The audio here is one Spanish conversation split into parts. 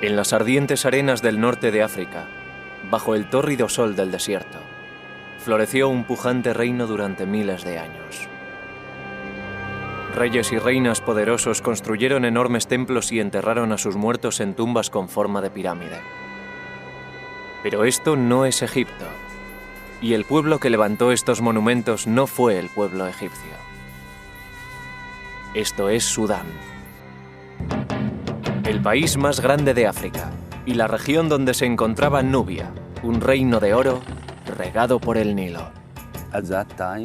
En las ardientes arenas del norte de África, bajo el tórrido sol del desierto, floreció un pujante reino durante miles de años. Reyes y reinas poderosos construyeron enormes templos y enterraron a sus muertos en tumbas con forma de pirámide. Pero esto no es Egipto, y el pueblo que levantó estos monumentos no fue el pueblo egipcio. Esto es Sudán, el país más grande de África, y la región donde se encontraba Nubia, un reino de oro regado por el Nilo.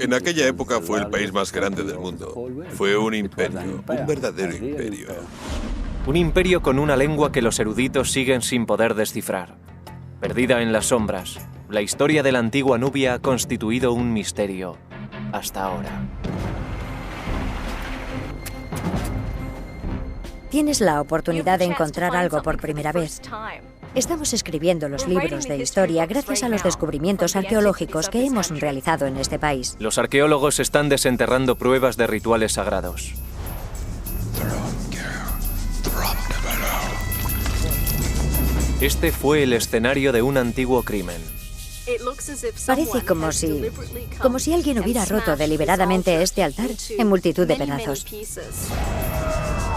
En aquella época fue el país más grande del mundo. Fue un imperio, un verdadero imperio. Un imperio con una lengua que los eruditos siguen sin poder descifrar. Perdida en las sombras, la historia de la antigua Nubia ha constituido un misterio hasta ahora. Tienes la oportunidad de encontrar algo por primera vez. Estamos escribiendo los libros de historia gracias a los descubrimientos arqueológicos que hemos realizado en este país. Los arqueólogos están desenterrando pruebas de rituales sagrados. Este fue el escenario de un antiguo crimen. Parece como si alguien hubiera roto deliberadamente este altar en multitud de pedazos.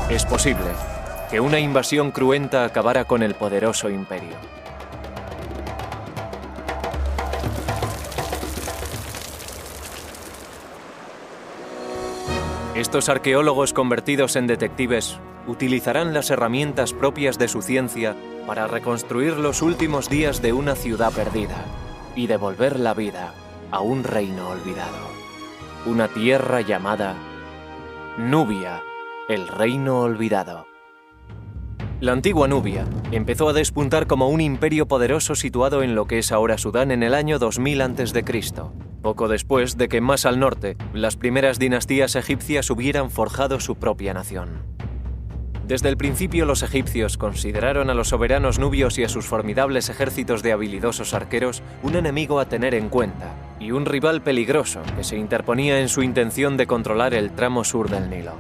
Es posible que una invasión cruenta acabara con el poderoso imperio. Estos arqueólogos convertidos en detectives utilizarán las herramientas propias de su ciencia para reconstruir los últimos días de una ciudad perdida y devolver la vida a un reino olvidado. Una tierra llamada Nubia, el reino olvidado. La antigua Nubia empezó a despuntar como un imperio poderoso situado en lo que es ahora Sudán en el año 2000 a.C., poco después de que más al norte las primeras dinastías egipcias hubieran forjado su propia nación. Desde el principio los egipcios consideraron a los soberanos nubios y a sus formidables ejércitos de habilidosos arqueros un enemigo a tener en cuenta y un rival peligroso que se interponía en su intención de controlar el tramo sur del Nilo.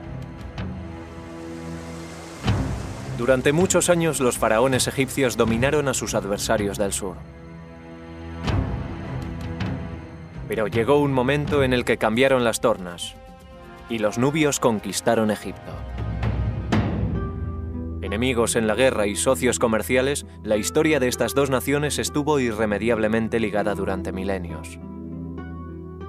Durante muchos años los faraones egipcios dominaron a sus adversarios del sur. Pero llegó un momento en el que cambiaron las tornas y los nubios conquistaron Egipto. Enemigos en la guerra y socios comerciales, la historia de estas dos naciones estuvo irremediablemente ligada durante milenios.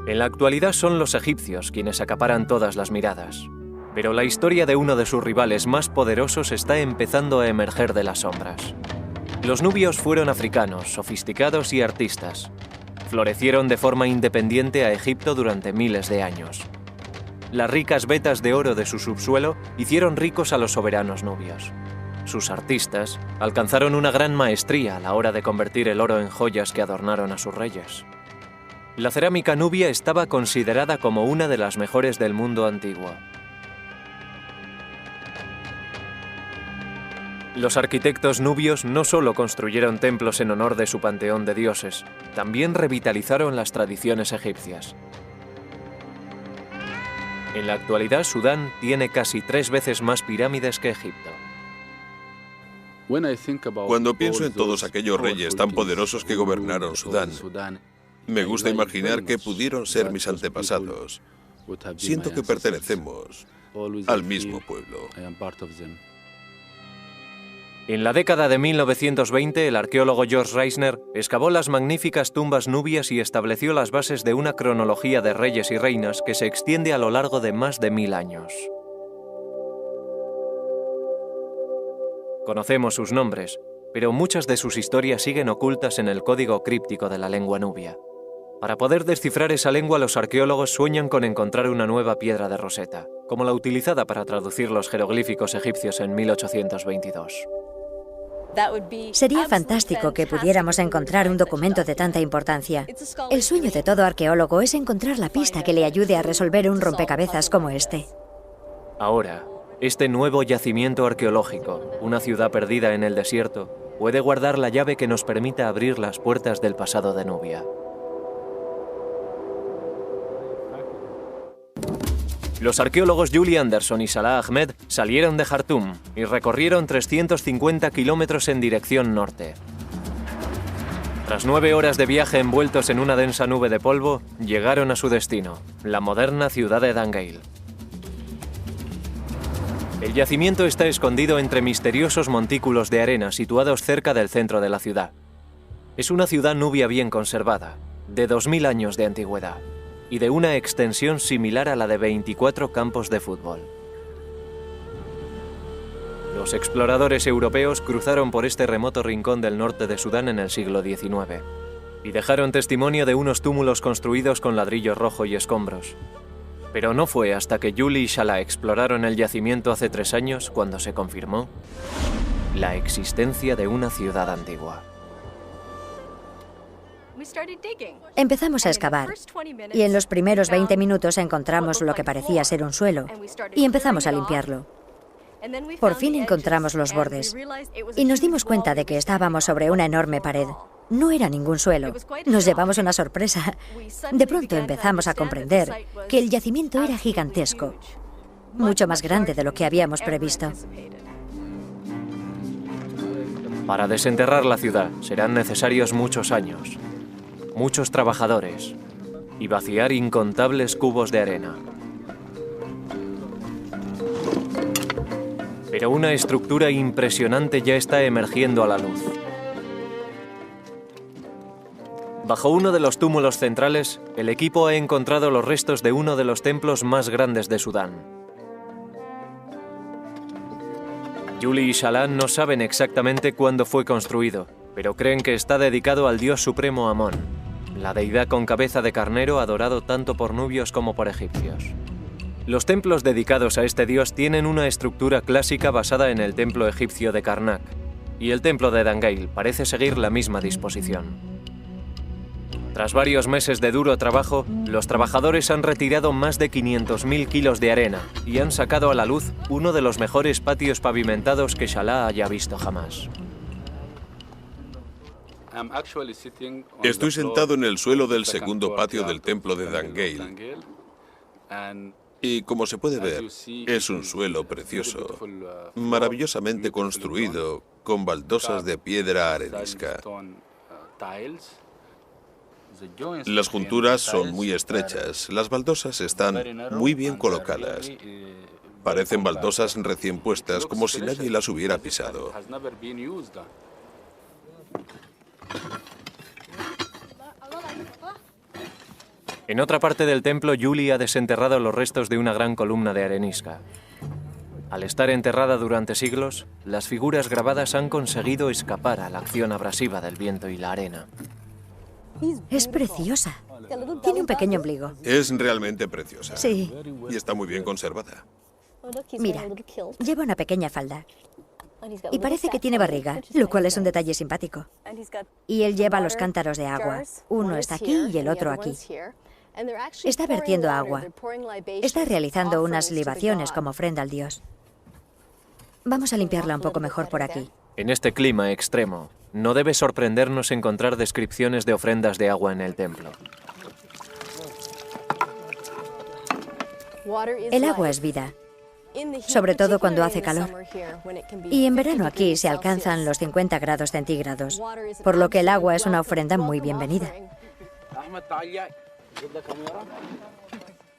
En la actualidad son los egipcios quienes acaparan todas las miradas. Pero la historia de uno de sus rivales más poderosos está empezando a emerger de las sombras. Los nubios fueron africanos, sofisticados y artistas. Florecieron de forma independiente a Egipto durante miles de años. Las ricas vetas de oro de su subsuelo hicieron ricos a los soberanos nubios. Sus artistas alcanzaron una gran maestría a la hora de convertir el oro en joyas que adornaron a sus reyes. La cerámica nubia estaba considerada como una de las mejores del mundo antiguo. Los arquitectos nubios no solo construyeron templos en honor de su panteón de dioses, también revitalizaron las tradiciones egipcias. En la actualidad, Sudán tiene casi 3 veces más pirámides que Egipto. Cuando pienso en todos aquellos reyes tan poderosos que gobernaron Sudán, me gusta imaginar que pudieron ser mis antepasados. Siento que pertenecemos al mismo pueblo. En la década de 1920, el arqueólogo George Reisner excavó las magníficas tumbas nubias y estableció las bases de una cronología de reyes y reinas que se extiende a lo largo de más de 1000 años. Conocemos sus nombres, pero muchas de sus historias siguen ocultas en el código críptico de la lengua nubia. Para poder descifrar esa lengua, los arqueólogos sueñan con encontrar una nueva piedra de Rosetta, como la utilizada para traducir los jeroglíficos egipcios en 1822. Sería fantástico que pudiéramos encontrar un documento de tanta importancia. El sueño de todo arqueólogo es encontrar la pista que le ayude a resolver un rompecabezas como este. Ahora, este nuevo yacimiento arqueológico, una ciudad perdida en el desierto, puede guardar la llave que nos permita abrir las puertas del pasado de Nubia. Los arqueólogos Julie Anderson y Salah Ahmed salieron de Jartum y recorrieron 350 kilómetros en dirección norte. Tras 9 horas de viaje envueltos en una densa nube de polvo, llegaron a su destino, la moderna ciudad de Dangeil. El yacimiento está escondido entre misteriosos montículos de arena situados cerca del centro de la ciudad. Es una ciudad nubia bien conservada, de 2000 años de antigüedad, y de una extensión similar a la de 24 campos de fútbol. Los exploradores europeos cruzaron por este remoto rincón del norte de Sudán en el siglo XIX y dejaron testimonio de unos túmulos construidos con ladrillo rojo y escombros. Pero no fue hasta que Julie y Salah exploraron el yacimiento hace 3 años cuando se confirmó la existencia de una ciudad antigua. Empezamos a excavar y en los primeros 20 minutos encontramos lo que parecía ser un suelo y empezamos a limpiarlo. Por fin encontramos los bordes y nos dimos cuenta de que estábamos sobre una enorme pared. No era ningún suelo. Nos llevamos una sorpresa. De pronto empezamos a comprender que el yacimiento era gigantesco, mucho más grande de lo que habíamos previsto. Para desenterrar la ciudad serán necesarios muchos años, muchos trabajadores y vaciar incontables cubos de arena. Pero una estructura impresionante ya está emergiendo a la luz. Bajo uno de los túmulos centrales, el equipo ha encontrado los restos de uno de los templos más grandes de Sudán. Julie y Salah no saben exactamente cuándo fue construido, pero creen que está dedicado al dios supremo Amón, la deidad con cabeza de carnero adorado tanto por nubios como por egipcios. Los templos dedicados a este dios tienen una estructura clásica basada en el templo egipcio de Karnak, y el templo de Dangeil parece seguir la misma disposición. Tras varios meses de duro trabajo, los trabajadores han retirado más de 500.000 kilos de arena y han sacado a la luz uno de los mejores patios pavimentados que Salah haya visto jamás. Estoy sentado en el suelo del segundo patio del templo de Dangeil. Y como se puede ver, es un suelo precioso, maravillosamente construido con baldosas de piedra arenisca. Las junturas son muy estrechas, las baldosas están muy bien colocadas. Parecen baldosas recién puestas, como si nadie las hubiera pisado. En otra parte del templo, Julie ha desenterrado los restos de una gran columna de arenisca. Al estar enterrada durante siglos, las figuras grabadas han conseguido escapar a la acción abrasiva del viento y la arena. Es preciosa. Tiene un pequeño ombligo. Es realmente preciosa. Sí. Y está muy bien conservada. Mira, lleva una pequeña falda. Y parece que tiene barriga, lo cual es un detalle simpático. Y él lleva los cántaros de agua. Uno está aquí y el otro aquí. Está vertiendo agua. Está realizando unas libaciones como ofrenda al dios. Vamos a limpiarla un poco mejor por aquí. En este clima extremo, no debe sorprendernos encontrar descripciones de ofrendas de agua en el templo. El agua es vida, sobre todo cuando hace calor. Y en verano aquí se alcanzan los 50 grados centígrados, por lo que el agua es una ofrenda muy bienvenida.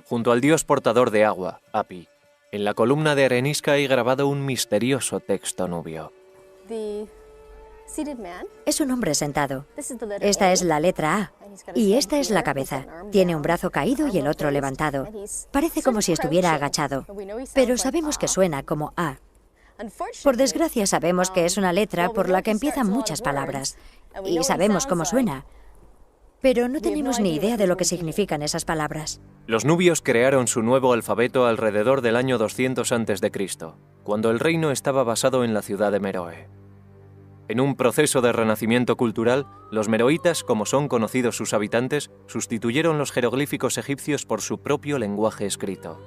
Junto al dios portador de agua, Api, en la columna de arenisca hay grabado un misterioso texto nubio. Es un hombre sentado. Esta es la letra A y esta es la cabeza. Tiene un brazo caído y el otro levantado. Parece como si estuviera agachado, pero sabemos que suena como A. Por desgracia sabemos que es una letra por la que empiezan muchas palabras y sabemos cómo suena, pero no tenemos ni idea de lo que significan esas palabras. Los nubios crearon su nuevo alfabeto alrededor del año 200 a.C., cuando el reino estaba basado en la ciudad de Meroe. En un proceso de renacimiento cultural, los meroitas, como son conocidos sus habitantes, sustituyeron los jeroglíficos egipcios por su propio lenguaje escrito.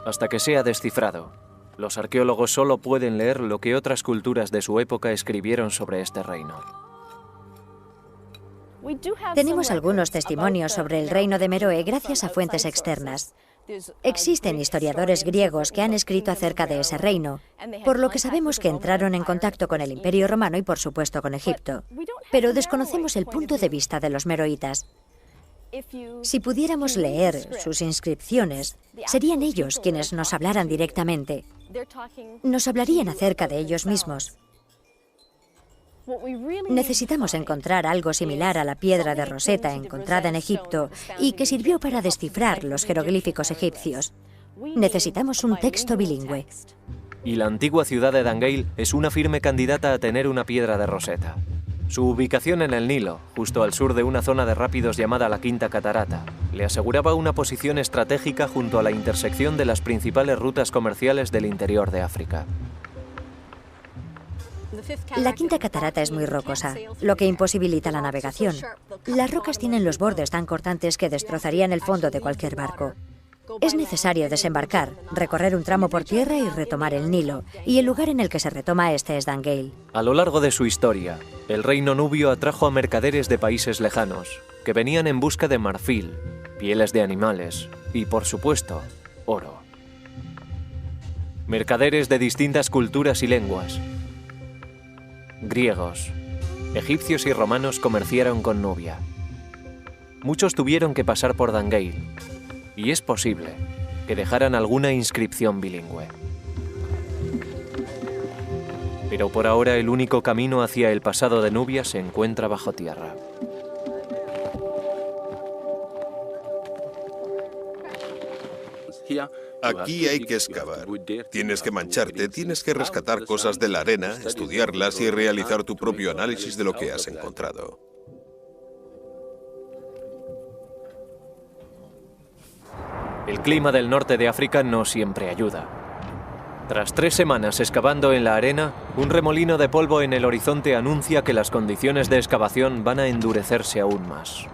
Hasta que sea descifrado, los arqueólogos solo pueden leer lo que otras culturas de su época escribieron sobre este reino. Tenemos algunos testimonios sobre el reino de Meroe gracias a fuentes externas, Existen historiadores griegos que han escrito acerca de ese reino, por lo que sabemos que entraron en contacto con el Imperio Romano y, por supuesto, con Egipto. Pero desconocemos el punto de vista de los meroitas. Si pudiéramos leer sus inscripciones, serían ellos quienes nos hablaran directamente. Nos hablarían acerca de ellos mismos. Necesitamos encontrar algo similar a la piedra de Rosetta encontrada en Egipto y que sirvió para descifrar los jeroglíficos egipcios. Necesitamos un texto bilingüe. Y la antigua ciudad de Dangeil es una firme candidata a tener una piedra de Rosetta. Su ubicación en el Nilo, justo al sur de una zona de rápidos llamada la Quinta Catarata, le aseguraba una posición estratégica junto a la intersección de las principales rutas comerciales del interior de África. La Quinta Catarata es muy rocosa, lo que imposibilita la navegación. Las rocas tienen los bordes tan cortantes que destrozarían el fondo de cualquier barco. Es necesario desembarcar, recorrer un tramo por tierra y retomar el Nilo, y el lugar en el que se retoma este es Dangeil. A lo largo de su historia, el reino nubio atrajo a mercaderes de países lejanos, que venían en busca de marfil, pieles de animales y, por supuesto, oro. Mercaderes de distintas culturas y lenguas. Griegos, egipcios y romanos comerciaron con Nubia. Muchos tuvieron que pasar por Dangeil, y es posible que dejaran alguna inscripción bilingüe. Pero por ahora el único camino hacia el pasado de Nubia se encuentra bajo tierra. Aquí hay que excavar. Tienes que mancharte, tienes que rescatar cosas de la arena, estudiarlas y realizar tu propio análisis de lo que has encontrado. El clima del norte de África no siempre ayuda. Tras 3 semanas excavando en la arena, un remolino de polvo en el horizonte anuncia que las condiciones de excavación van a endurecerse aún más.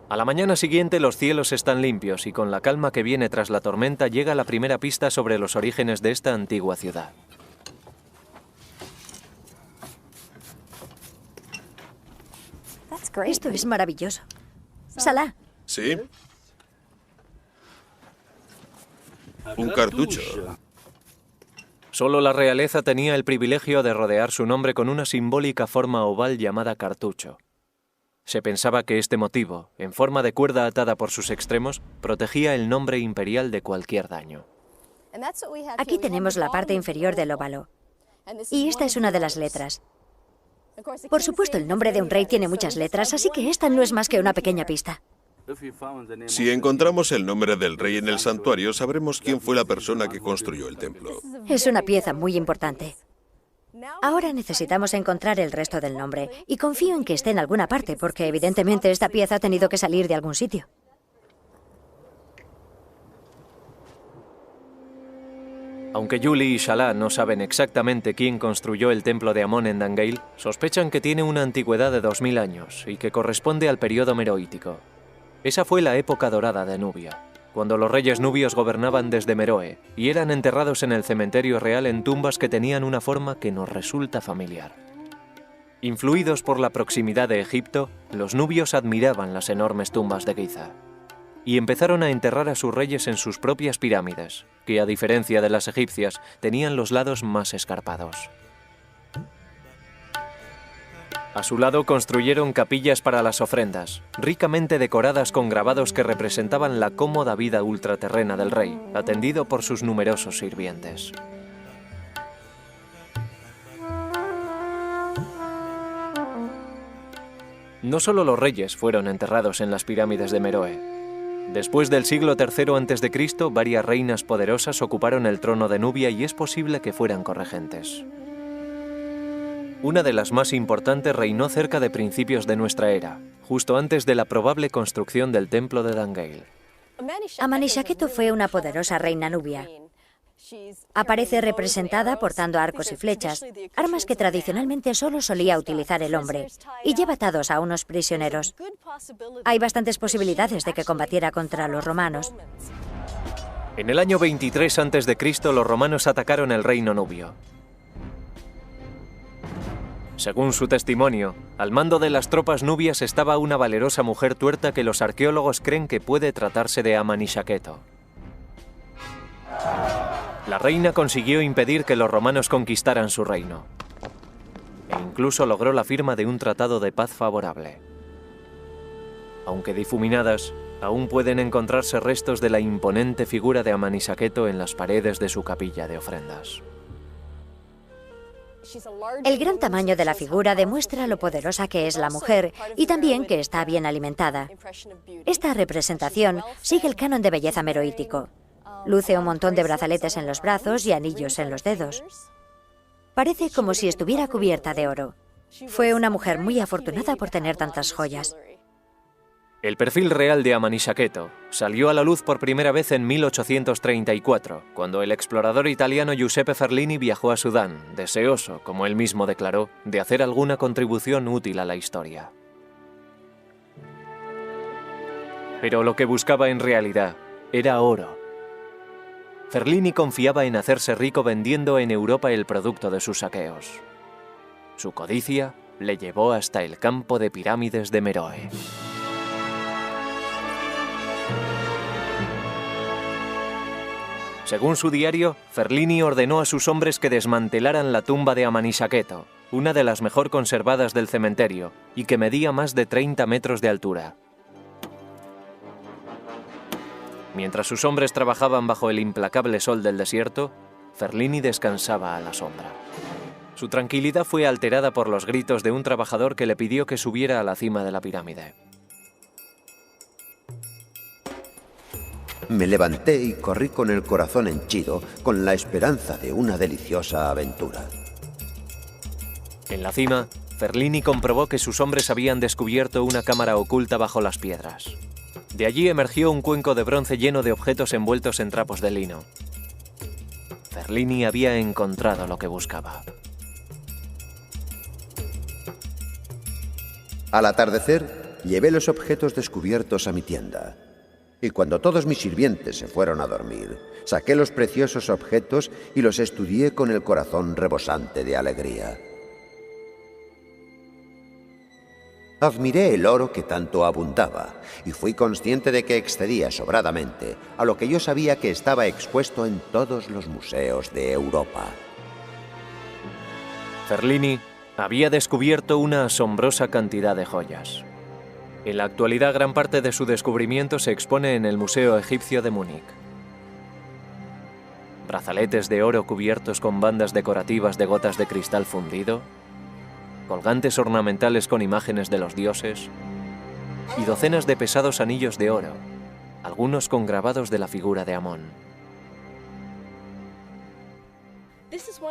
A la mañana siguiente los cielos están limpios y con la calma que viene tras la tormenta llega la primera pista sobre los orígenes de esta antigua ciudad. Esto es maravilloso. Salah. ¿Sí? Un cartucho. Solo la realeza tenía el privilegio de rodear su nombre con una simbólica forma oval llamada cartucho. Se pensaba que este motivo, en forma de cuerda atada por sus extremos, protegía el nombre imperial de cualquier daño. Aquí tenemos la parte inferior del óvalo. Y esta es una de las letras. Por supuesto, el nombre de un rey tiene muchas letras, así que esta no es más que una pequeña pista. Si encontramos el nombre del rey en el santuario, sabremos quién fue la persona que construyó el templo. Es una pieza muy importante. Ahora necesitamos encontrar el resto del nombre, y confío en que esté en alguna parte, porque evidentemente esta pieza ha tenido que salir de algún sitio. Aunque Juli y Salah no saben exactamente quién construyó el templo de Amón en Dangeil, sospechan que tiene una antigüedad de 2000 años y que corresponde al periodo meroítico. Esa fue la época dorada de Nubia, cuando los reyes nubios gobernaban desde Meroe y eran enterrados en el cementerio real en tumbas que tenían una forma que nos resulta familiar. Influidos por la proximidad de Egipto, los nubios admiraban las enormes tumbas de Giza y empezaron a enterrar a sus reyes en sus propias pirámides, que a diferencia de las egipcias tenían los lados más escarpados. A su lado construyeron capillas para las ofrendas, ricamente decoradas con grabados que representaban la cómoda vida ultraterrena del rey, atendido por sus numerosos sirvientes. No solo los reyes fueron enterrados en las pirámides de Meroe. Después del siglo III a.C., varias reinas poderosas ocuparon el trono de Nubia y es posible que fueran corregentes. Una de las más importantes reinó cerca de principios de nuestra era, justo antes de la probable construcción del templo de Dangeil. Amenishaketo fue una poderosa reina nubia. Aparece representada portando arcos y flechas, armas que tradicionalmente solo solía utilizar el hombre, y lleva atados a unos prisioneros. Hay bastantes posibilidades de que combatiera contra los romanos. En el año 23 a.C., los romanos atacaron el reino nubio. Según su testimonio, al mando de las tropas nubias estaba una valerosa mujer tuerta que los arqueólogos creen que puede tratarse de Amanisaketo. La reina consiguió impedir que los romanos conquistaran su reino, e incluso logró la firma de un tratado de paz favorable. Aunque difuminadas, aún pueden encontrarse restos de la imponente figura de Amanisaketo en las paredes de su capilla de ofrendas. El gran tamaño de la figura demuestra lo poderosa que es la mujer y también que está bien alimentada. Esta representación sigue el canon de belleza meroítico. Luce un montón de brazaletes en los brazos y anillos en los dedos. Parece como si estuviera cubierta de oro. Fue una mujer muy afortunada por tener tantas joyas. El perfil real de Amanisaketo salió a la luz por primera vez en 1834, cuando el explorador italiano Giuseppe Ferlini viajó a Sudán, deseoso, como él mismo declaró, de hacer alguna contribución útil a la historia. Pero lo que buscaba en realidad era oro. Ferlini confiaba en hacerse rico vendiendo en Europa el producto de sus saqueos. Su codicia le llevó hasta el campo de pirámides de Meroe. Según su diario, Ferlini ordenó a sus hombres que desmantelaran la tumba de Amanisaketo, una de las mejor conservadas del cementerio, y que medía más de 30 metros de altura. Mientras sus hombres trabajaban bajo el implacable sol del desierto, Ferlini descansaba a la sombra. Su tranquilidad fue alterada por los gritos de un trabajador que le pidió que subiera a la cima de la pirámide. Me levanté y corrí con el corazón henchido, con la esperanza de una deliciosa aventura. En la cima, Ferlini comprobó que sus hombres habían descubierto una cámara oculta bajo las piedras. De allí emergió un cuenco de bronce lleno de objetos envueltos en trapos de lino. Ferlini había encontrado lo que buscaba. Al atardecer, llevé los objetos descubiertos a mi tienda. Y cuando todos mis sirvientes se fueron a dormir, saqué los preciosos objetos y los estudié con el corazón rebosante de alegría. Admiré el oro que tanto abundaba y fui consciente de que excedía sobradamente a lo que yo sabía que estaba expuesto en todos los museos de Europa. Ferlini había descubierto una asombrosa cantidad de joyas. En la actualidad, gran parte de su descubrimiento se expone en el Museo Egipcio de Múnich. Brazaletes de oro cubiertos con bandas decorativas de gotas de cristal fundido, colgantes ornamentales con imágenes de los dioses y docenas de pesados anillos de oro, algunos con grabados de la figura de Amón.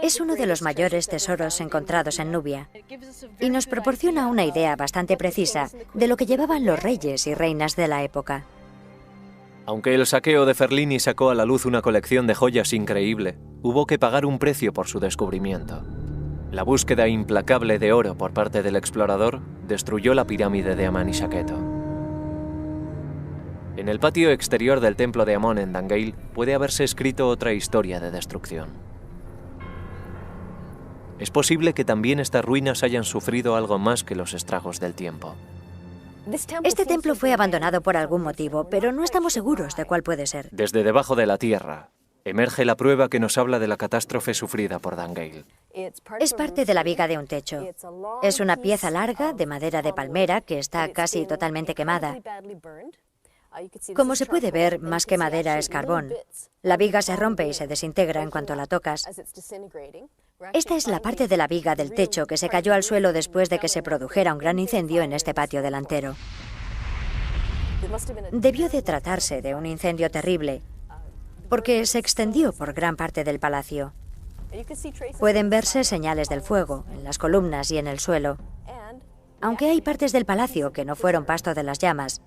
Es uno de los mayores tesoros encontrados en Nubia y nos proporciona una idea bastante precisa de lo que llevaban los reyes y reinas de la época. Aunque el saqueo de Ferlini sacó a la luz una colección de joyas increíble, hubo que pagar un precio por su descubrimiento. La búsqueda implacable de oro por parte del explorador destruyó la pirámide de Amanisaketo. En el patio exterior del templo de Amón en Dangeil puede haberse escrito otra historia de destrucción. Es posible que también estas ruinas hayan sufrido algo más que los estragos del tiempo. Este templo fue abandonado por algún motivo, pero no estamos seguros de cuál puede ser. Desde debajo de la tierra emerge la prueba que nos habla de la catástrofe sufrida por Dangeil. Es parte de la viga de un techo. Es una pieza larga de madera de palmera que está casi totalmente quemada. Como se puede ver, más que madera es carbón. La viga se rompe y se desintegra en cuanto la tocas. Esta es la parte de la viga del techo que se cayó al suelo después de que se produjera un gran incendio en este patio delantero. Debió de tratarse de un incendio terrible, porque se extendió por gran parte del palacio. Pueden verse señales del fuego en las columnas y en el suelo. Aunque hay partes del palacio que no fueron pasto de las llamas,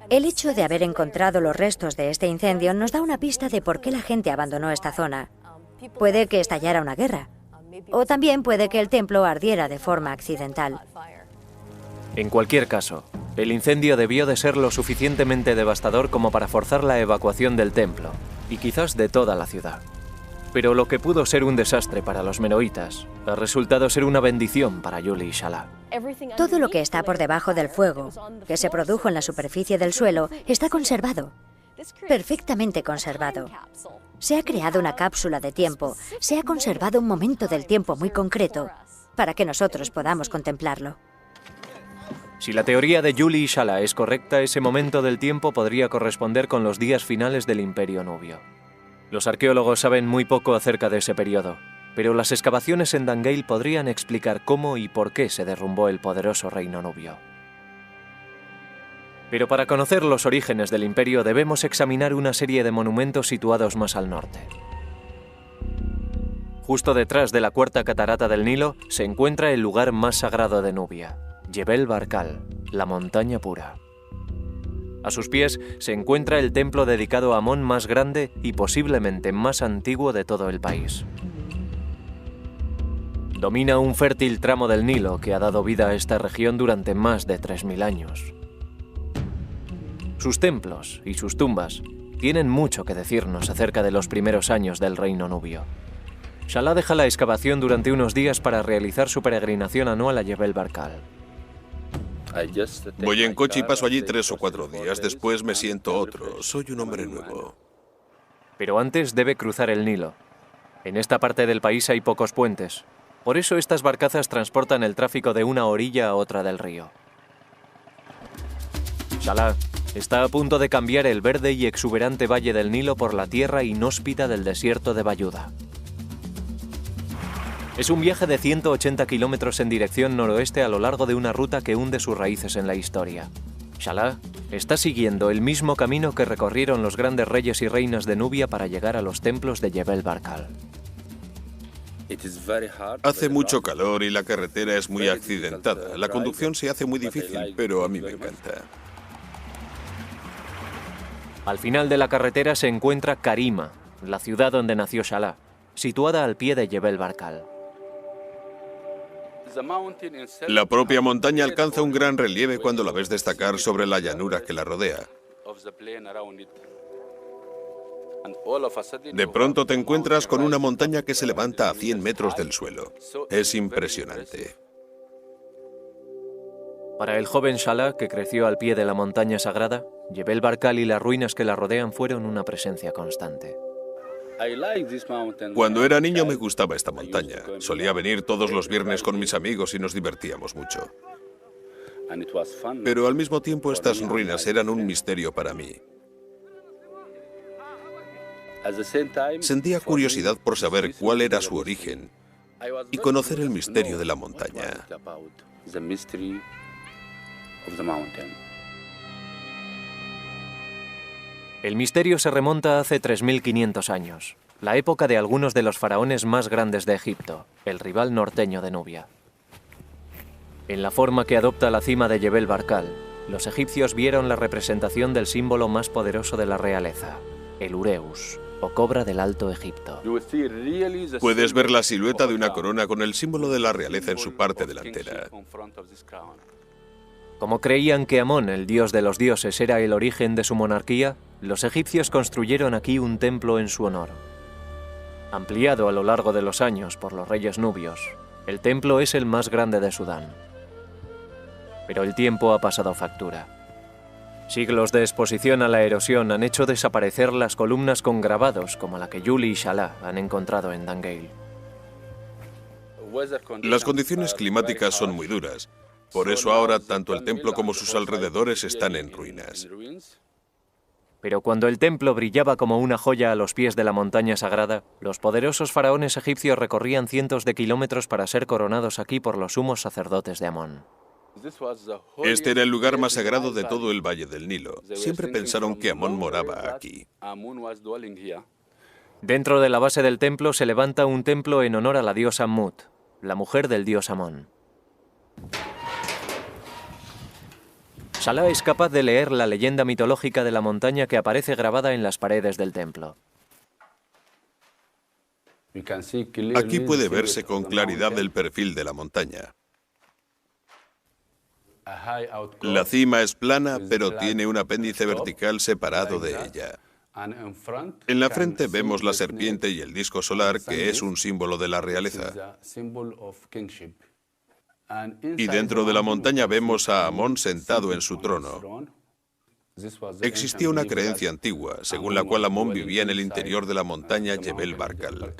el hecho de haber encontrado los restos de este incendio nos da una pista de por qué la gente abandonó esta zona. Puede que estallara una guerra, o también puede que el templo ardiera de forma accidental. En cualquier caso, el incendio debió de ser lo suficientemente devastador como para forzar la evacuación del templo, y quizás de toda la ciudad. Pero lo que pudo ser un desastre para los meroitas ha resultado ser una bendición para Yuli y Shala. Todo lo que está por debajo del fuego, que se produjo en la superficie del suelo, está conservado. Perfectamente conservado. Se ha creado una cápsula de tiempo, se ha conservado un momento del tiempo muy concreto para que nosotros podamos contemplarlo. Si la teoría de Yuli y Shala es correcta, ese momento del tiempo podría corresponder con los días finales del Imperio Nubio. Los arqueólogos saben muy poco acerca de ese periodo, pero las excavaciones en Dangeil podrían explicar cómo y por qué se derrumbó el poderoso reino nubio. Pero para conocer los orígenes del imperio debemos examinar una serie de monumentos situados más al norte. Justo detrás de la cuarta catarata del Nilo se encuentra el lugar más sagrado de Nubia, Jebel Barkal, la montaña pura. A sus pies se encuentra el templo dedicado a Amón más grande y posiblemente más antiguo de todo el país. Domina un fértil tramo del Nilo que ha dado vida a esta región durante más de 3000 años. Sus templos y sus tumbas tienen mucho que decirnos acerca de los primeros años del reino nubio. Shala deja la excavación durante unos días para realizar su peregrinación anual a Jebel Barkal. Voy en coche y paso allí 3 o 4 días, después me siento otro. Soy un hombre nuevo. Pero antes debe cruzar el Nilo. En esta parte del país hay pocos puentes. Por eso estas barcazas transportan el tráfico de una orilla a otra del río. Shala está a punto de cambiar el verde y exuberante valle del Nilo por la tierra inhóspita del desierto de Bayuda. Es un viaje de 180 kilómetros en dirección noroeste a lo largo de una ruta que hunde sus raíces en la historia. Shala está siguiendo el mismo camino que recorrieron los grandes reyes y reinas de Nubia para llegar a los templos de Jebel Barkal. Hace mucho calor y la carretera es muy accidentada. La conducción se hace muy difícil, pero a mí me encanta. Al final de la carretera se encuentra Karima, la ciudad donde nació Shala, situada al pie de Jebel Barkal. La propia montaña alcanza un gran relieve cuando la ves destacar sobre la llanura que la rodea. De pronto te encuentras con una montaña que se levanta a 100 metros del suelo. Es impresionante. Para el joven Shala, que creció al pie de la montaña sagrada, Jebel Barkal y las ruinas que la rodean fueron una presencia constante. Cuando era niño me gustaba esta montaña. Solía venir todos los viernes con mis amigos y nos divertíamos mucho. Pero al mismo tiempo estas ruinas eran un misterio para mí. Sentía curiosidad por saber cuál era su origen y conocer el misterio de la montaña. El misterio se remonta a hace 3500 años, la época de algunos de los faraones más grandes de Egipto, el rival norteño de Nubia. En la forma que adopta la cima de Jebel Barkal, los egipcios vieron la representación del símbolo más poderoso de la realeza, el Ureus, o cobra del Alto Egipto. Puedes ver la silueta de una corona con el símbolo de la realeza en su parte delantera. Como creían que Amón, el dios de los dioses, era el origen de su monarquía, los egipcios construyeron aquí un templo en su honor. Ampliado a lo largo de los años por los reyes nubios, el templo es el más grande de Sudán. Pero el tiempo ha pasado factura. Siglos de exposición a la erosión han hecho desaparecer las columnas con grabados como la que Yuli y Shala han encontrado en Dangeil. Las condiciones climáticas son muy duras. Por eso ahora tanto el templo como sus alrededores están en ruinas. Pero cuando el templo brillaba como una joya a los pies de la montaña sagrada, los poderosos faraones egipcios recorrían cientos de kilómetros para ser coronados aquí por los sumos sacerdotes de Amón. Este era el lugar más sagrado de todo el Valle del Nilo. Siempre pensaron que Amón moraba aquí. Dentro de la base del templo se levanta un templo en honor a la diosa Mut, la mujer del dios Amón. Shala es capaz de leer la leyenda mitológica de la montaña que aparece grabada en las paredes del templo. Aquí puede verse con claridad el perfil de la montaña. La cima es plana, pero tiene un apéndice vertical separado de ella. En la frente vemos la serpiente y el disco solar, que es un símbolo de la realeza. Y dentro de la montaña vemos a Amón sentado en su trono. Existía una creencia antigua, según la cual Amón vivía en el interior de la montaña Jebel Barkal.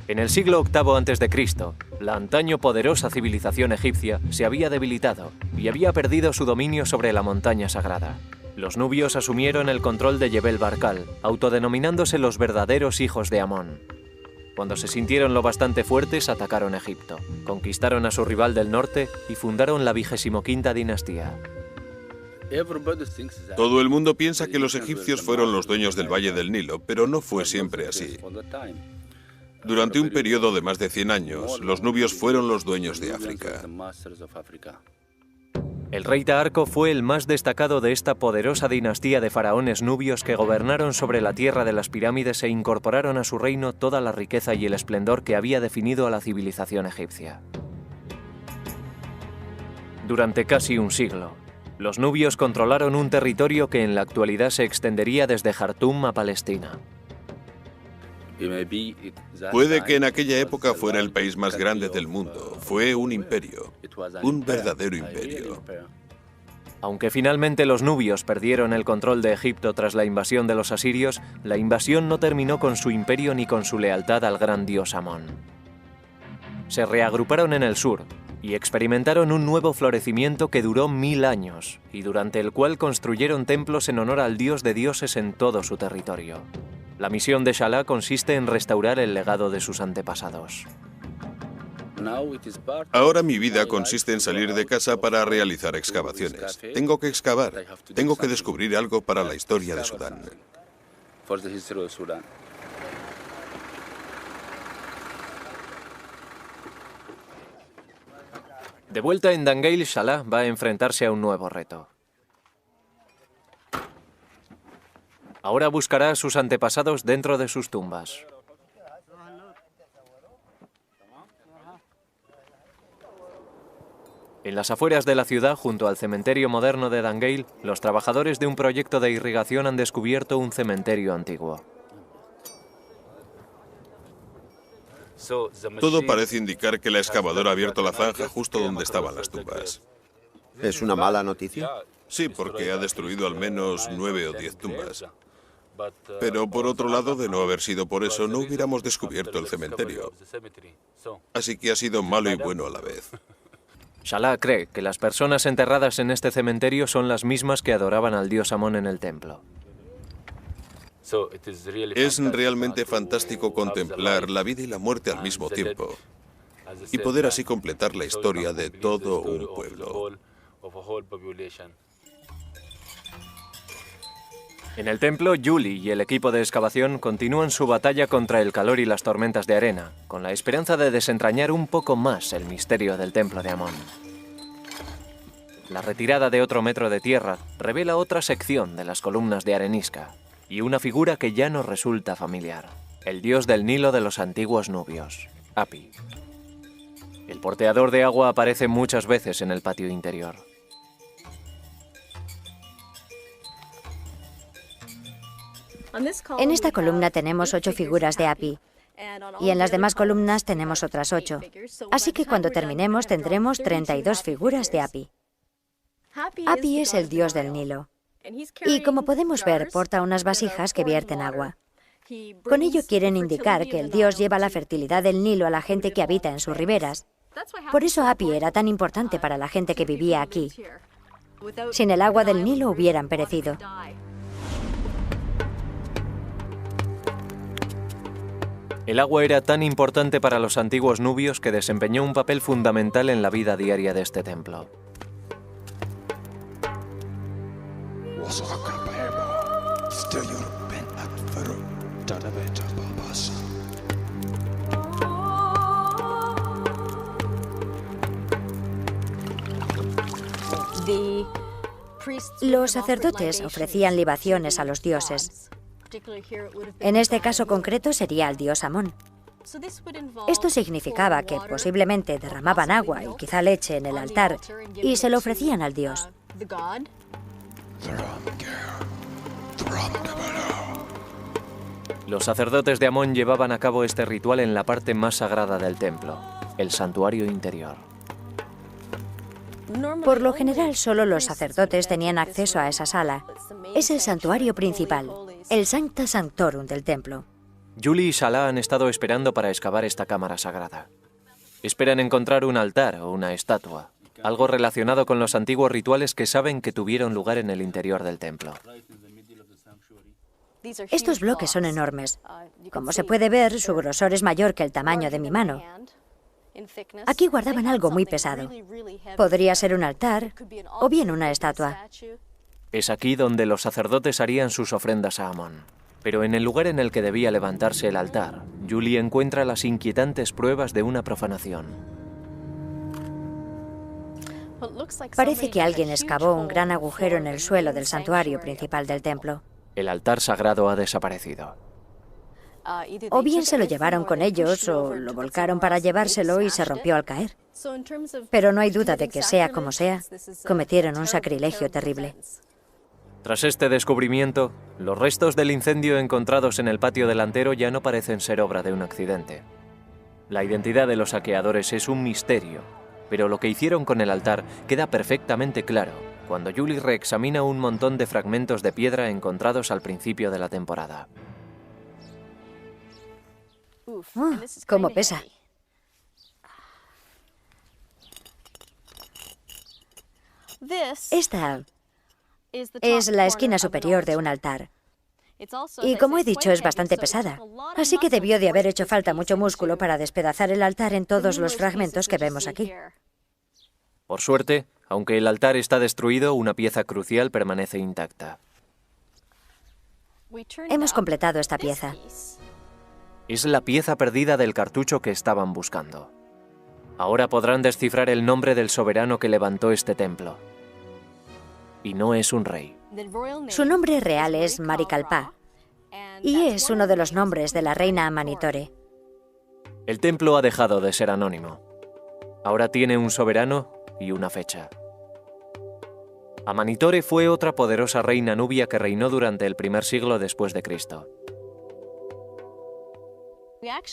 En el siglo VIII a.C., la antaño poderosa civilización egipcia se había debilitado y había perdido su dominio sobre la montaña sagrada. Los nubios asumieron el control de Jebel Barkal, autodenominándose los verdaderos hijos de Amón. Cuando se sintieron lo bastante fuertes, atacaron Egipto, conquistaron a su rival del norte y fundaron la 25ª dinastía. Todo el mundo piensa que los egipcios fueron los dueños del Valle del Nilo, pero no fue siempre así. Durante un periodo de más de 100 años, los nubios fueron los dueños de África. El rey Taharco fue el más destacado de esta poderosa dinastía de faraones nubios que gobernaron sobre la tierra de las pirámides e incorporaron a su reino toda la riqueza y el esplendor que había definido a la civilización egipcia. Durante casi un siglo, los nubios controlaron un territorio que en la actualidad se extendería desde Jartum a Palestina. Puede que en aquella época fuera el país más grande del mundo. Fue un imperio, un verdadero imperio. Aunque finalmente los nubios perdieron el control de Egipto tras la invasión de los asirios, la invasión no terminó con su imperio ni con su lealtad al gran dios Amón. Se reagruparon en el sur y experimentaron un nuevo florecimiento que duró 1000 años y durante el cual construyeron templos en honor al dios de dioses en todo su territorio. La misión de Salah consiste en restaurar el legado de sus antepasados. Ahora mi vida consiste en salir de casa para realizar excavaciones. Tengo que excavar, tengo que descubrir algo para la historia de Sudán. De vuelta en Dangeil, Salah va a enfrentarse a un nuevo reto. Ahora buscará a sus antepasados dentro de sus tumbas. En las afueras de la ciudad, junto al cementerio moderno de Dangeil, los trabajadores de un proyecto de irrigación han descubierto un cementerio antiguo. Todo parece indicar que la excavadora ha abierto la zanja justo donde estaban las tumbas. ¿Es una mala noticia? Sí, porque ha destruido al menos 9 o 10 tumbas. Pero por otro lado, de no haber sido por eso, no hubiéramos descubierto el cementerio. Así que ha sido malo y bueno a la vez. Salah cree que las personas enterradas en este cementerio son las mismas que adoraban al dios Amón en el templo. Es realmente fantástico contemplar la vida y la muerte al mismo tiempo y poder así completar la historia de todo un pueblo. En el templo, Julie y el equipo de excavación continúan su batalla contra el calor y las tormentas de arena, con la esperanza de desentrañar un poco más el misterio del templo de Amón. La retirada de otro metro de tierra revela otra sección de las columnas de arenisca y una figura que ya nos resulta familiar, el dios del Nilo de los antiguos nubios, Hapi. El porteador de agua aparece muchas veces en el patio interior. En esta columna tenemos 8 figuras de Hapi y en las demás columnas tenemos otras 8. Así que cuando terminemos tendremos 32 figuras de Hapi. Hapi es el dios del Nilo y, como podemos ver, porta unas vasijas que vierten agua. Con ello quieren indicar que el dios lleva la fertilidad del Nilo a la gente que habita en sus riberas. Por eso Hapi era tan importante para la gente que vivía aquí. Sin el agua del Nilo hubieran perecido. El agua era tan importante para los antiguos nubios que desempeñó un papel fundamental en la vida diaria de este templo. Los sacerdotes ofrecían libaciones a los dioses. En este caso concreto sería al dios Amón. Esto significaba que posiblemente derramaban agua y quizá leche en el altar y se lo ofrecían al dios. Los sacerdotes de Amón llevaban a cabo este ritual en la parte más sagrada del templo, el santuario interior. Por lo general, solo los sacerdotes tenían acceso a esa sala. Es el santuario principal, el Sancta Sanctorum del templo. Julie y Salah han estado esperando para excavar esta cámara sagrada. Esperan encontrar un altar o una estatua, algo relacionado con los antiguos rituales que saben que tuvieron lugar en el interior del templo. Estos bloques son enormes. Como se puede ver, su grosor es mayor que el tamaño de mi mano. Aquí guardaban algo muy pesado. Podría ser un altar o bien una estatua. Es aquí donde los sacerdotes harían sus ofrendas a Amón. Pero en el lugar en el que debía levantarse el altar, Julie encuentra las inquietantes pruebas de una profanación. Parece que alguien excavó un gran agujero en el suelo del santuario principal del templo. El altar sagrado ha desaparecido. O bien se lo llevaron con ellos o lo volcaron para llevárselo y se rompió al caer. Pero no hay duda de que, sea como sea, cometieron un sacrilegio terrible. Tras este descubrimiento, los restos del incendio encontrados en el patio delantero ya no parecen ser obra de un accidente. La identidad de los saqueadores es un misterio, pero lo que hicieron con el altar queda perfectamente claro cuando Julie reexamina un montón de fragmentos de piedra encontrados al principio de la temporada. ¡Cómo pesa! Esta es la esquina superior de un altar. Y como he dicho, es bastante pesada. Así que debió de haber hecho falta mucho músculo para despedazar el altar en todos los fragmentos que vemos aquí. Por suerte, aunque el altar está destruido, una pieza crucial permanece intacta. Hemos completado esta pieza. Es la pieza perdida del cartucho que estaban buscando. Ahora podrán descifrar el nombre del soberano que levantó este templo. Y no es un rey. Su nombre real es Marikalpa, y es uno de los nombres de la reina Amanitore. El templo ha dejado de ser anónimo. Ahora tiene un soberano y una fecha. Amanitore fue otra poderosa reina nubia que reinó durante el primer siglo después de Cristo.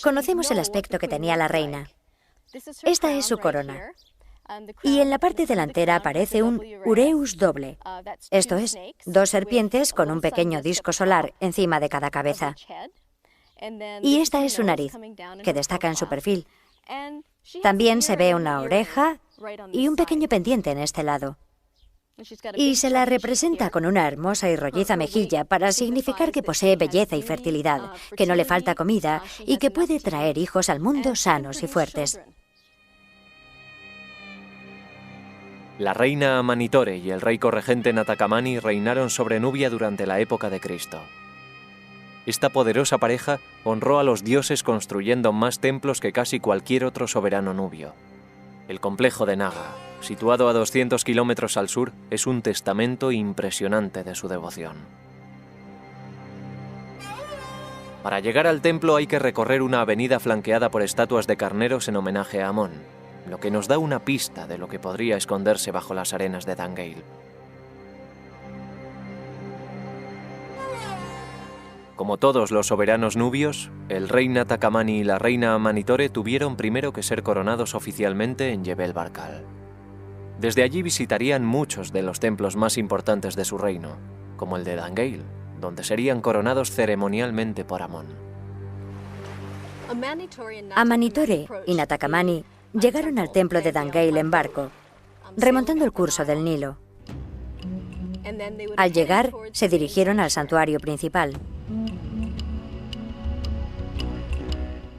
Conocemos el aspecto que tenía la reina. Esta es su corona. Y en la parte delantera aparece un ureus doble, esto es, dos serpientes con un pequeño disco solar encima de cada cabeza. Y esta es su nariz, que destaca en su perfil. También se ve una oreja y un pequeño pendiente en este lado. Y se la representa con una hermosa y rolliza mejilla para significar que posee belleza y fertilidad, que no le falta comida y que puede traer hijos al mundo sanos y fuertes. La reina Amanitore y el rey corregente Natakamani reinaron sobre Nubia durante la época de Cristo. Esta poderosa pareja honró a los dioses construyendo más templos que casi cualquier otro soberano nubio. El complejo de Naga, situado a 200 kilómetros al sur, es un testamento impresionante de su devoción. Para llegar al templo hay que recorrer una avenida flanqueada por estatuas de carneros en homenaje a Amón, lo que nos da una pista de lo que podría esconderse bajo las arenas de Dangale. Como todos los soberanos nubios, el rey Natakamani y la reina Amanitore tuvieron primero que ser coronados oficialmente en Jebel Barkal. Desde allí visitarían muchos de los templos más importantes de su reino, como el de Dangale, donde serían coronados ceremonialmente por Amón. Amanitore y Natakamani llegaron al templo de Dangale en barco, remontando el curso del Nilo. Al llegar, se dirigieron al santuario principal.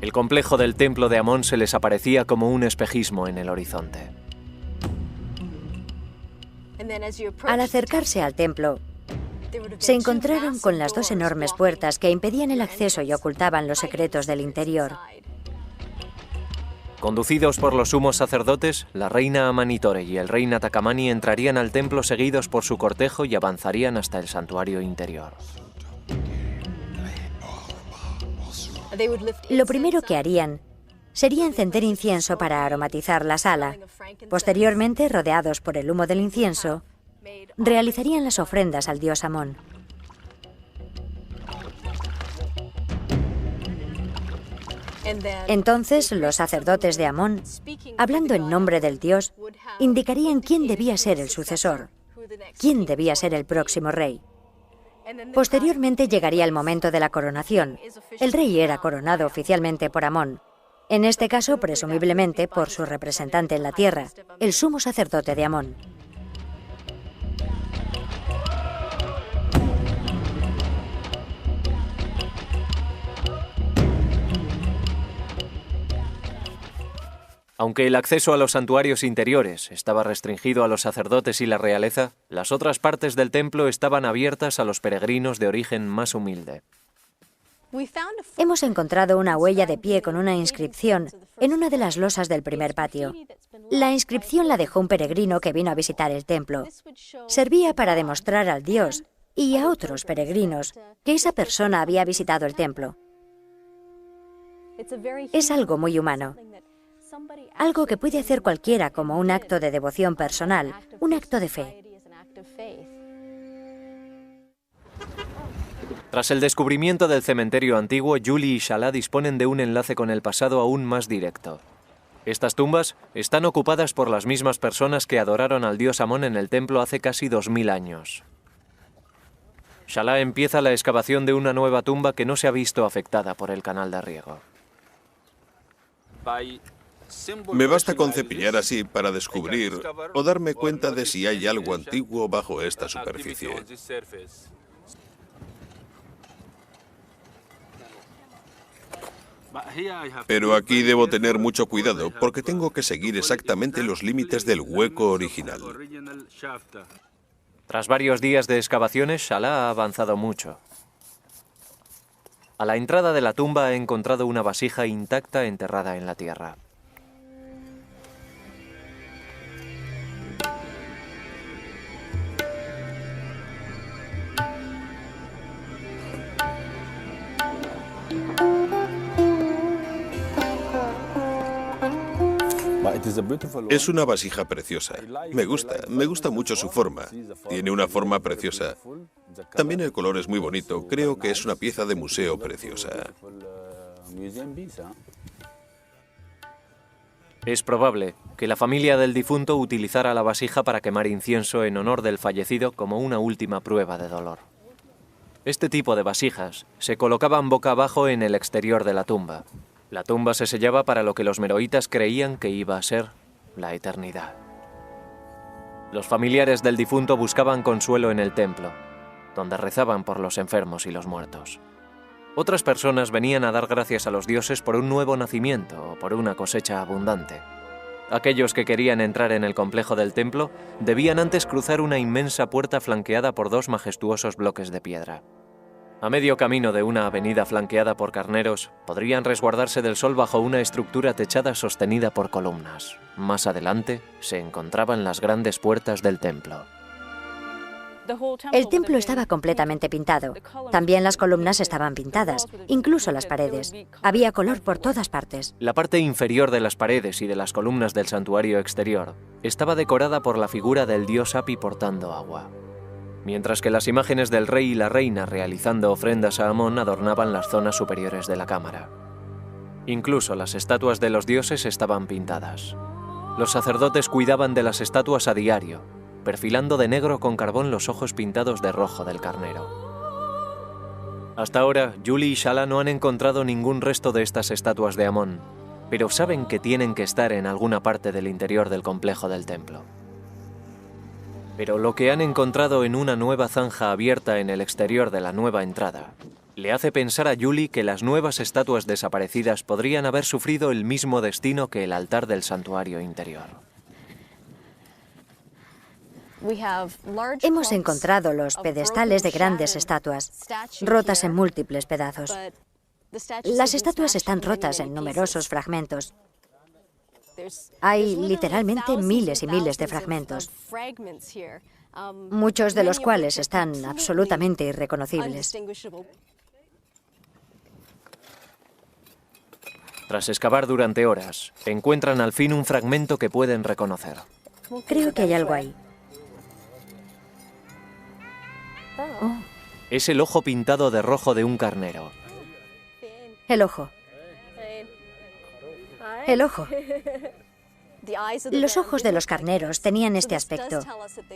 El complejo del templo de Amón se les aparecía como un espejismo en el horizonte. Al acercarse al templo, se encontraron con las dos enormes puertas que impedían el acceso y ocultaban los secretos del interior. Conducidos por los sumos sacerdotes, la reina Amanitore y el rey Natakamani entrarían al templo seguidos por su cortejo y avanzarían hasta el santuario interior. Lo primero que harían sería encender incienso para aromatizar la sala. Posteriormente, rodeados por el humo del incienso, realizarían las ofrendas al dios Amón. Entonces los sacerdotes de Amón, hablando en nombre del dios, indicarían quién debía ser el sucesor, quién debía ser el próximo rey. Posteriormente llegaría el momento de la coronación. El rey era coronado oficialmente por Amón, en este caso presumiblemente por su representante en la tierra, el sumo sacerdote de Amón. Aunque el acceso a los santuarios interiores estaba restringido a los sacerdotes y la realeza, las otras partes del templo estaban abiertas a los peregrinos de origen más humilde. Hemos encontrado una huella de pie con una inscripción en una de las losas del primer patio. La inscripción la dejó un peregrino que vino a visitar el templo. Servía para demostrar al dios y a otros peregrinos que esa persona había visitado el templo. Es algo muy humano. Algo que puede hacer cualquiera como un acto de devoción personal, un acto de fe. Tras el descubrimiento del cementerio antiguo, Julie y Salah disponen de un enlace con el pasado aún más directo. Estas tumbas están ocupadas por las mismas personas que adoraron al dios Amón en el templo hace casi 2000 años. Salah empieza la excavación de una nueva tumba que no se ha visto afectada por el canal de riego. Me basta con cepillar así para descubrir o darme cuenta de si hay algo antiguo bajo esta superficie. Pero aquí debo tener mucho cuidado porque tengo que seguir exactamente los límites del hueco original. Tras varios días de excavaciones, Salah ha avanzado mucho. A la entrada de la tumba ha encontrado una vasija intacta enterrada en la tierra. Es una vasija preciosa. Me gusta mucho su forma. Tiene una forma preciosa. También el color es muy bonito. Creo que es una pieza de museo preciosa. Es probable que la familia del difunto utilizara la vasija para quemar incienso en honor del fallecido como una última prueba de dolor. Este tipo de vasijas se colocaban boca abajo en el exterior de la tumba. La tumba se sellaba para lo que los meroitas creían que iba a ser la eternidad. Los familiares del difunto buscaban consuelo en el templo, donde rezaban por los enfermos y los muertos. Otras personas venían a dar gracias a los dioses por un nuevo nacimiento o por una cosecha abundante. Aquellos que querían entrar en el complejo del templo debían antes cruzar una inmensa puerta flanqueada por dos majestuosos bloques de piedra. A medio camino de una avenida flanqueada por carneros, podrían resguardarse del sol bajo una estructura techada sostenida por columnas. Más adelante se encontraban las grandes puertas del templo. El templo estaba completamente pintado. También las columnas estaban pintadas, incluso las paredes. Había color por todas partes. La parte inferior de las paredes y de las columnas del santuario exterior estaba decorada por la figura del dios Hapi portando agua, mientras que las imágenes del rey y la reina realizando ofrendas a Amón adornaban las zonas superiores de la cámara. Incluso las estatuas de los dioses estaban pintadas. Los sacerdotes cuidaban de las estatuas a diario, perfilando de negro con carbón los ojos pintados de rojo del carnero. Hasta ahora, Julie y Salah no han encontrado ningún resto de estas estatuas de Amón, pero saben que tienen que estar en alguna parte del interior del complejo del templo. Pero lo que han encontrado en una nueva zanja abierta en el exterior de la nueva entrada le hace pensar a Julie que las nuevas estatuas desaparecidas podrían haber sufrido el mismo destino que el altar del santuario interior. Hemos encontrado los pedestales de grandes estatuas, rotas en múltiples pedazos. Las estatuas están rotas en numerosos fragmentos. Hay literalmente miles y miles de fragmentos, muchos de los cuales están absolutamente irreconocibles. Tras excavar durante horas, encuentran al fin un fragmento que pueden reconocer. Creo que hay algo ahí. Oh, Es el ojo pintado de rojo de un carnero. el ojo. El ojo. Los ojos de los carneros tenían este aspecto.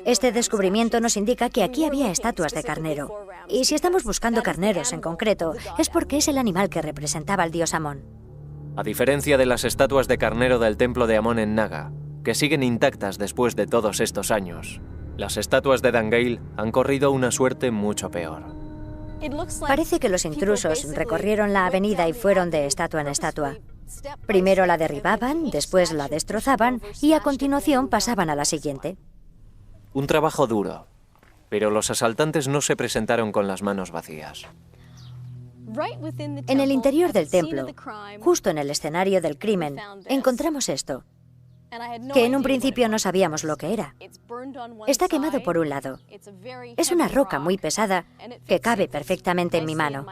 Este descubrimiento nos indica que aquí había estatuas de carnero. Y si estamos buscando carneros en concreto, es porque es el animal que representaba al dios Amón. A diferencia de las estatuas de carnero del templo de Amón en Naga, que siguen intactas después de todos estos años, las estatuas de Dan-Gael han corrido una suerte mucho peor. Parece que los intrusos recorrieron la avenida y fueron de estatua en estatua. Primero la derribaban, después la destrozaban y a continuación pasaban a la siguiente. Un trabajo duro, pero los asaltantes no se presentaron con las manos vacías. En el interior del templo, justo en el escenario del crimen, encontramos esto, que en un principio no sabíamos lo que era. Está quemado por un lado. Es una roca muy pesada que cabe perfectamente en mi mano.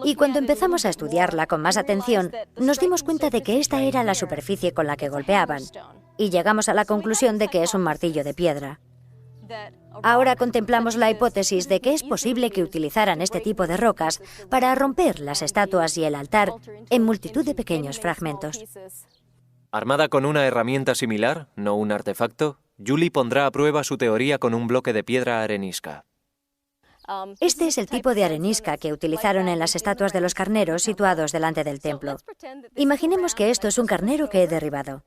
Y cuando empezamos a estudiarla con más atención, nos dimos cuenta de que esta era la superficie con la que golpeaban, y llegamos a la conclusión de que es un martillo de piedra. Ahora contemplamos la hipótesis de que es posible que utilizaran este tipo de rocas para romper las estatuas y el altar en multitud de pequeños fragmentos. Armada con una herramienta similar, no un artefacto, Julie pondrá a prueba su teoría con un bloque de piedra arenisca. Este es el tipo de arenisca que utilizaron en las estatuas de los carneros situados delante del templo. Imaginemos que esto es un carnero que he derribado.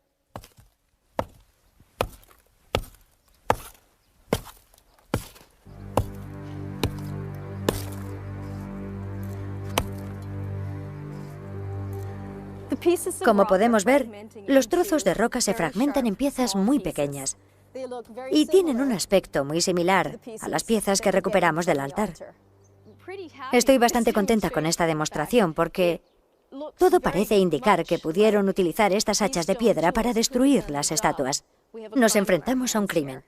Como podemos ver, los trozos de roca se fragmentan en piezas muy pequeñas y tienen un aspecto muy similar a las piezas que recuperamos del altar. Estoy bastante contenta con esta demostración porque todo parece indicar que pudieron utilizar estas hachas de piedra para destruir las estatuas. Nos enfrentamos a un crimen.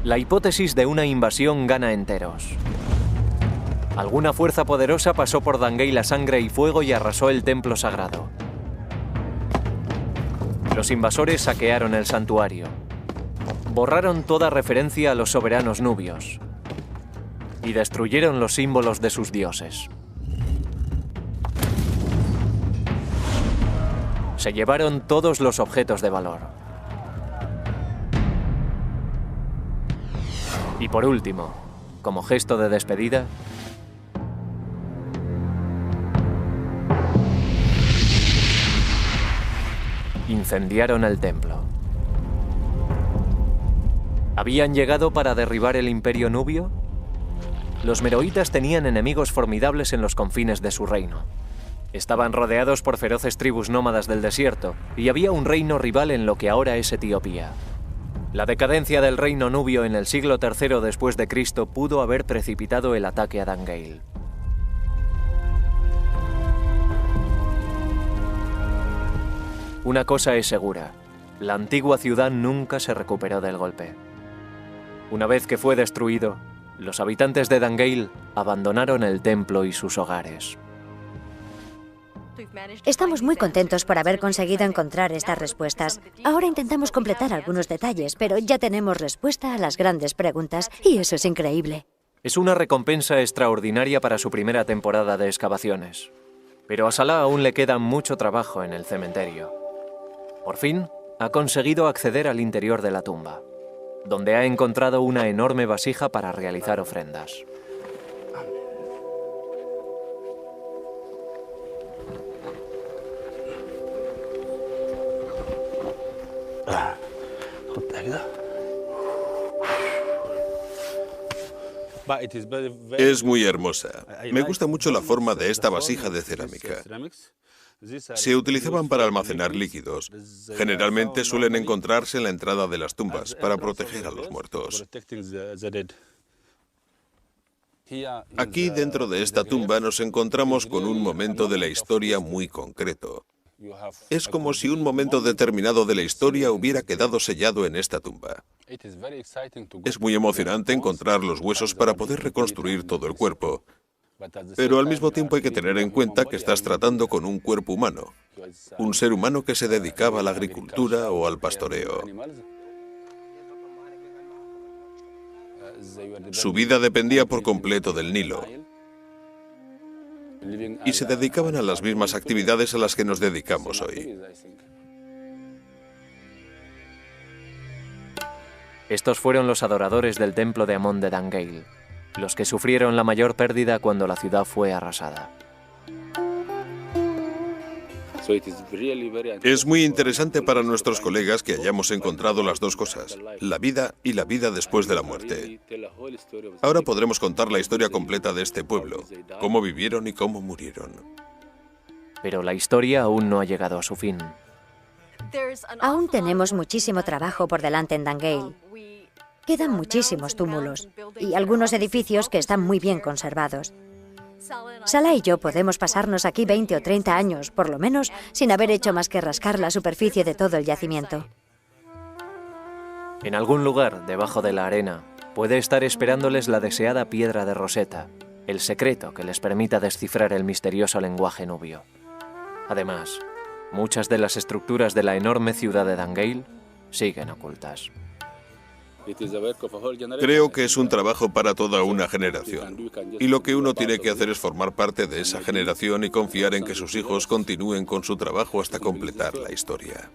La hipótesis de una invasión gana enteros. Alguna fuerza poderosa pasó por Dan-Gael a sangre y fuego y arrasó el templo sagrado. Los invasores saquearon el santuario. Borraron toda referencia a los soberanos nubios. Y destruyeron los símbolos de sus dioses. Se llevaron todos los objetos de valor. Y por último, como gesto de despedida, incendiaron el templo. ¿Habían llegado para derribar el imperio nubio? Los meroitas tenían enemigos formidables en los confines de su reino. Estaban rodeados por feroces tribus nómadas del desierto, y había un reino rival en lo que ahora es Etiopía. La decadencia del reino nubio en el siglo III después de Cristo pudo haber precipitado el ataque a Dan-Gael. Una cosa es segura, la antigua ciudad nunca se recuperó del golpe. Una vez que fue destruido, los habitantes de Dan-Gael abandonaron el templo y sus hogares. Estamos muy contentos por haber conseguido encontrar estas respuestas. Ahora intentamos completar algunos detalles, pero ya tenemos respuesta a las grandes preguntas, y eso es increíble. Es una recompensa extraordinaria para su primera temporada de excavaciones. Pero a Salah aún le queda mucho trabajo en el cementerio. Por fin, ha conseguido acceder al interior de la tumba, donde ha encontrado una enorme vasija para realizar ofrendas. Es muy hermosa. Me gusta mucho la forma de esta vasija de cerámica. Se utilizaban para almacenar líquidos. Generalmente suelen encontrarse en la entrada de las tumbas para proteger a los muertos. Aquí, dentro de esta tumba, nos encontramos con un momento de la historia muy concreto. Es como si un momento determinado de la historia hubiera quedado sellado en esta tumba. Es muy emocionante encontrar los huesos para poder reconstruir todo el cuerpo. Pero al mismo tiempo hay que tener en cuenta que estás tratando con un cuerpo humano, un ser humano que se dedicaba a la agricultura o al pastoreo. Su vida dependía por completo del Nilo. y se dedicaban a las mismas actividades a las que nos dedicamos hoy. Estos fueron los adoradores del templo de Amón de Dangeil, los que sufrieron la mayor pérdida cuando la ciudad fue arrasada. Es muy interesante para nuestros colegas que hayamos encontrado las dos cosas, la vida y la vida después de la muerte. Ahora podremos contar la historia completa de este pueblo, cómo vivieron y cómo murieron. Pero la historia aún no ha llegado a su fin. Aún tenemos muchísimo trabajo por delante en Dangeil. Quedan muchísimos túmulos y algunos edificios que están muy bien conservados. Salah y yo podemos pasarnos aquí 20 o 30 años, por lo menos, sin haber hecho más que rascar la superficie de todo el yacimiento. En algún lugar, debajo de la arena, puede estar esperándoles la deseada piedra de Rosetta, el secreto que les permita descifrar el misterioso lenguaje nubio. Además, muchas de las estructuras de la enorme ciudad de Dangeil siguen ocultas. Creo que es un trabajo para toda una generación. Y lo que uno tiene que hacer es formar parte de esa generación y confiar en que sus hijos continúen con su trabajo hasta completar la historia.